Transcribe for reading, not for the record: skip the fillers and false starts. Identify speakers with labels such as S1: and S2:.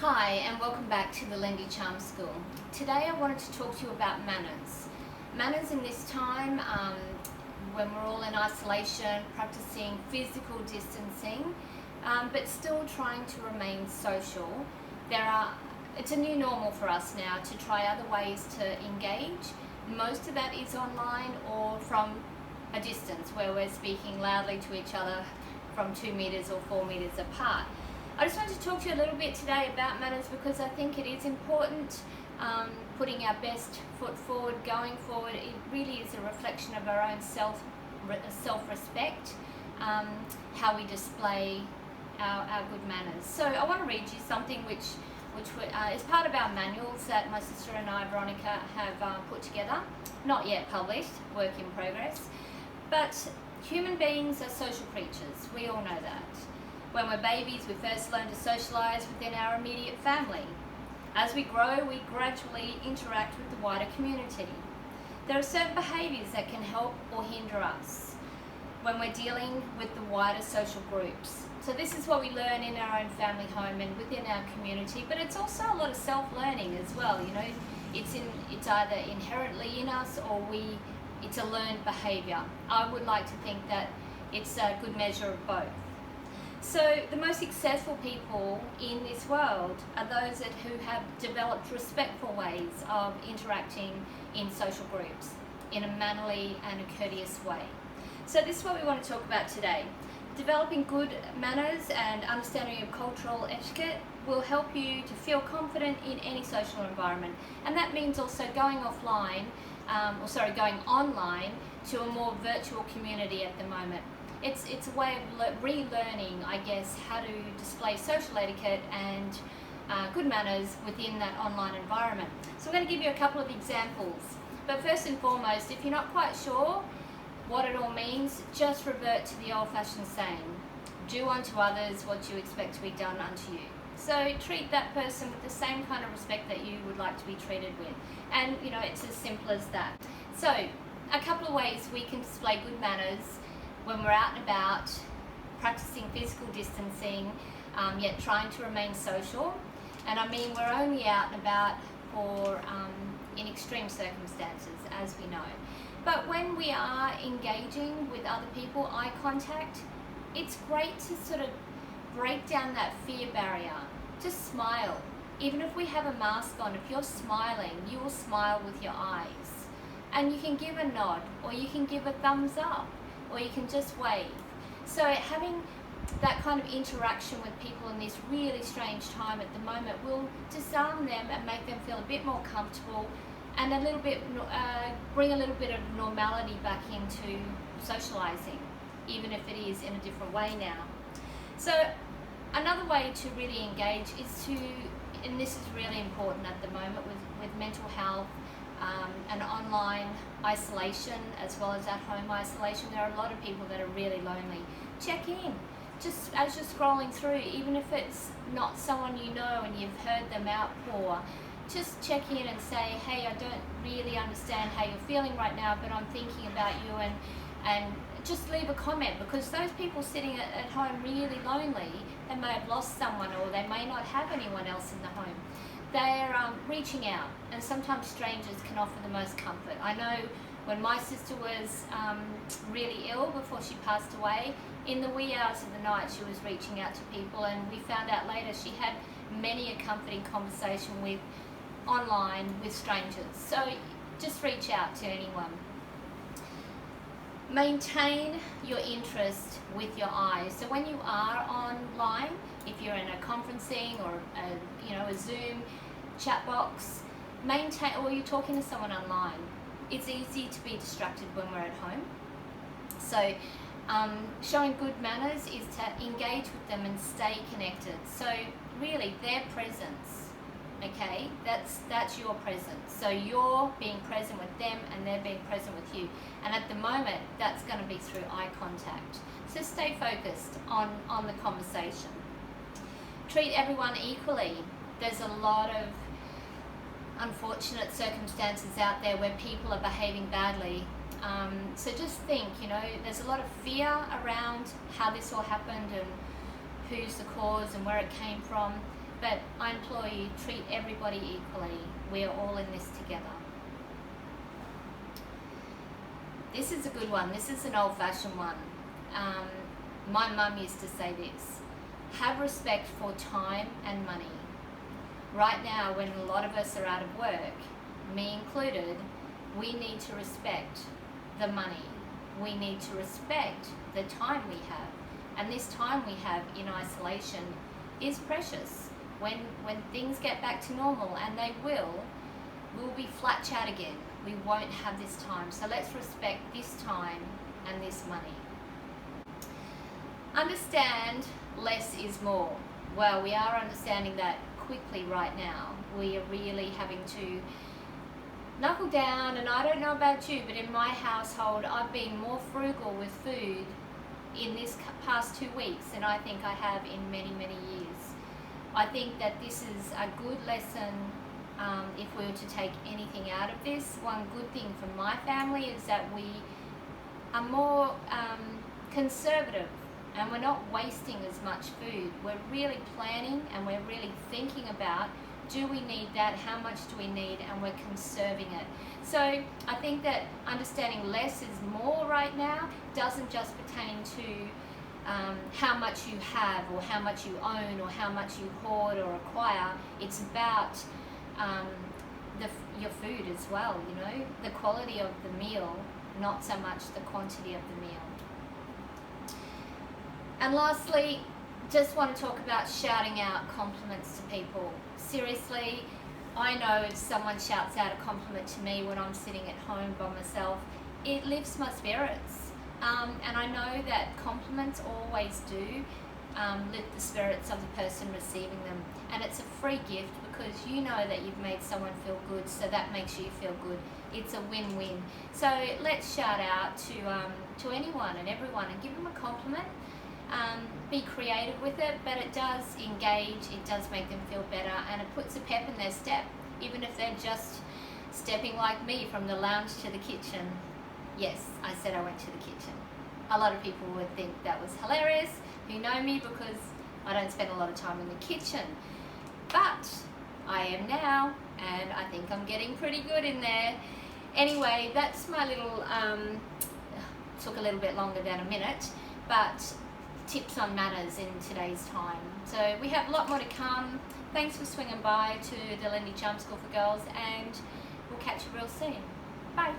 S1: Hi and welcome back to the Lindy Charm School. Today I wanted to talk to you about manners. Manners in this time when we're all in isolation, practicing physical distancing, but still trying to remain social. It's a new normal for us now to try other ways to engage. Most of that is online or from a distance where we're speaking loudly to each other from 2 meters or 4 meters apart. I just wanted to talk to you a little bit today about manners because I think it is important, putting our best foot forward, going forward. It really is a reflection of our own self-respect, how we display our good manners. So I want to read you something which is part of our manuals that my sister and I, Veronica, have put together. Not yet published, work in progress. But human beings are social creatures, we all know that. When we're babies, we first learn to socialise within our immediate family. As we grow, we gradually interact with the wider community. There are certain behaviours that can help or hinder us when we're dealing with the wider social groups. So this is what we learn in our own family home and within our community, but it's also a lot of self-learning as well. You know, it's either inherently in us or it's a learned behaviour. I would like to think that it's a good measure of both. So the most successful people in this world are those who have developed respectful ways of interacting in social groups in a mannerly and a courteous way. So this is what we want to talk about today. Developing good manners and understanding of cultural etiquette will help you to feel confident in any social environment. And that means also going online to a more virtual community at the moment. It's a way of relearning, I guess, how to display social etiquette and good manners within that online environment. So I'm going to give you a couple of examples. But first and foremost, if you're not quite sure what it all means, just revert to the old-fashioned saying, do unto others what you expect to be done unto you. So treat that person with the same kind of respect that you would like to be treated with. And, you know, it's as simple as that. So a couple of ways we can display good manners when we're out and about, practicing physical distancing, yet trying to remain social. And I mean, we're only out and about in extreme circumstances, as we know. But when we are engaging with other people, eye contact, it's great to sort of break down that fear barrier. Just smile. Even if we have a mask on, if you're smiling, you will smile with your eyes. And you can give a nod, or you can give a thumbs up, or you can just wave. So having that kind of interaction with people in this really strange time at the moment will disarm them and make them feel a bit more comfortable and bring a little bit of normality back into socializing, even if it is in a different way now. So another way to really engage is and this is really important at the moment with mental health, and online isolation as well as at home isolation. There are a lot of people that are really lonely. Check in, just as you're scrolling through, even if it's not someone you know and you've heard them outpour, just check in and say, hey, I don't really understand how you're feeling right now, but I'm thinking about you, and just leave a comment, because those people sitting at home really lonely, they may have lost someone or they may not have anyone else in the home. They're reaching out, and sometimes strangers can offer the most comfort. I know when my sister was really ill before she passed away, in the wee hours of the night she was reaching out to people, and we found out later she had many a comforting conversation online with strangers. So just reach out to anyone. Maintain your interest with your eyes. So when you are online, if you're in a conferencing or a Zoom chat box, or you're talking to someone online, it's easy to be distracted when we're at home. So showing good manners is to engage with them and stay connected. So really, their presence, okay, that's your presence. So you're being present with them and they're being present with you. And at the moment, that's going to be through eye contact. So stay focused on the conversation. Treat everyone equally. There's a lot of unfortunate circumstances out there where people are behaving badly. So just think, there's a lot of fear around how this all happened and who's the cause and where it came from. but I implore you, treat everybody equally. We are all in this together. This is a good one. This is an old-fashioned one. My mum used to say this: have respect for time and money. Right now, when a lot of us are out of work, me included, we need to respect the money. We need to respect the time we have. And this time we have in isolation is precious. When things get back to normal, and they will, we'll be flat chat again. We won't have this time. So let's respect this time and this money. Understand less is more. Well, we are understanding that quickly right now. We are really having to knuckle down, and I don't know about you, but in my household, I've been more frugal with food in this past 2 weeks than I think I have in many, many years. I think that this is a good lesson. If we were to take anything out of this, one good thing for my family is that we are more conservative, and we're not wasting as much food. We're really planning, and we're really thinking about, do we need that? How much do we need? And we're conserving it. So I think that understanding less is more right now doesn't just pertain to how much you have, or how much you own, or how much you hoard or acquire. It's about your food as well, you know, the quality of the meal, not so much the quantity of the meal. And lastly, just want to talk about shouting out compliments to people. Seriously, I know if someone shouts out a compliment to me when I'm sitting at home by myself, it lifts my spirits. And I know that compliments always do lift the spirits of the person receiving them. And it's a free gift, because you know that you've made someone feel good, so that makes you feel good. It's a win-win. So let's shout out to anyone and everyone and give them a compliment. Be creative with it, but it does engage, it does make them feel better, and it puts a pep in their step, even if they're just stepping like me from the lounge to the kitchen. Yes, I said I went to the kitchen. A lot of people would think that was hilarious who know me, because I don't spend a lot of time in the kitchen, but I am now, and I think I'm getting pretty good in there. Anyway, that's my little, took a little bit longer than a minute, but tips on manners in today's time. So we have a lot more to come. Thanks for swinging by to the Lindy Charm School for Girls, and we'll catch you real soon. Bye.